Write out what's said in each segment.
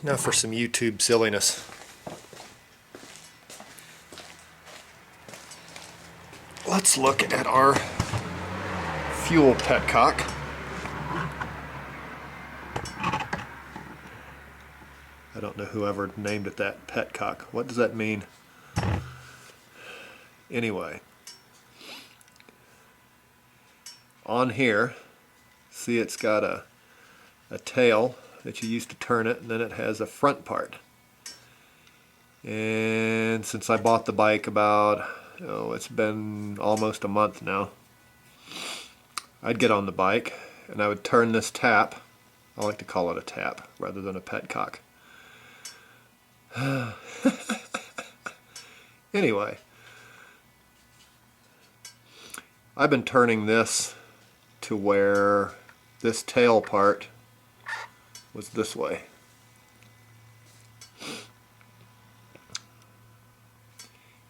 Now for some YouTube silliness. Let's look at our fuel petcock. I don't know whoever named it that, petcock. What does that mean? Anyway, on here, see it's got a tail that you use to turn it, and then it has a front part. And since I bought the bike about, it's been almost a month now, I'd get on the bike and I would turn this tap. I like to call it a tap rather than a petcock. Anyway, I've been turning this to where this tail part was this way.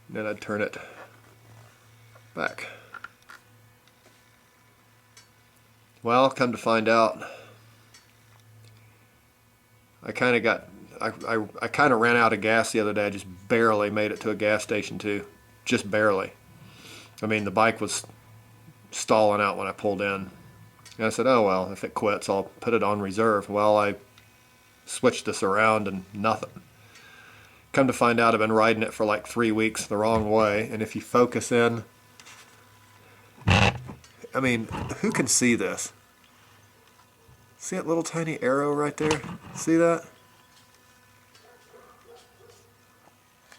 And then I'd turn it back. Well, come to find out, I kind of ran out of gas the other day. I just barely made it to a gas station too. Just barely. I mean, the bike was stalling out when I pulled in. And I said, oh well, if it quits, I'll put it on reserve. Well, I switched this around and nothing. Come to find out, I've been riding it for like 3 weeks the wrong way, and if you focus in, I mean, who can see this? See that little tiny arrow right there? See that?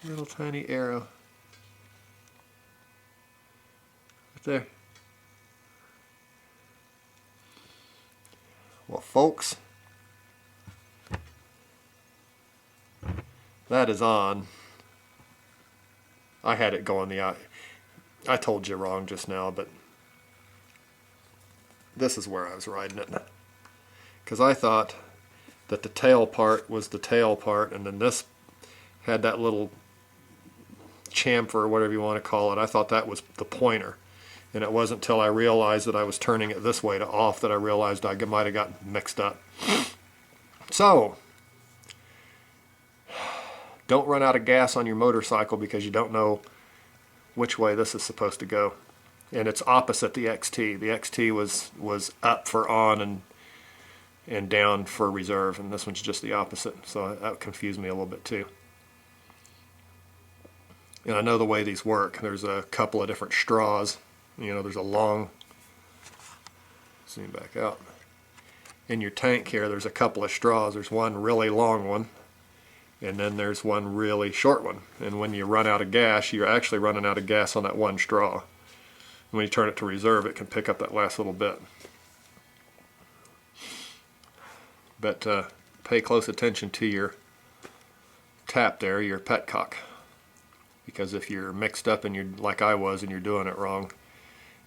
Little tiny arrow. Right there. Well, folks, that is on. I had it going the eye. I told you wrong just now, but this is where I was riding it. Because I thought that the tail part was the tail part, and then this had that little chamfer or whatever you want to call it. I thought that was the pointer. And it wasn't until I realized that I was turning it this way to off that I realized I might have gotten mixed up. So, don't run out of gas on your motorcycle because you don't know which way this is supposed to go. And it's opposite the XT. The XT was up for on and down for reserve, and this one's just the opposite. So that confused me a little bit too. And I know the way these work. There's a couple of different straws. You know, there's a long, zoom back out. In your tank here, there's a couple of straws. There's one really long one, and then there's one really short one. And when you run out of gas, you're actually running out of gas on that one straw. And when you turn it to reserve, it can pick up that last little bit. But pay close attention to your tap there, your petcock. Because if you're mixed up and you're like I was and you're doing it wrong,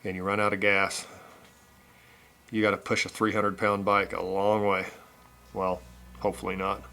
and you run out of gas, you got to push a 300-pound bike a long way. Well, hopefully not.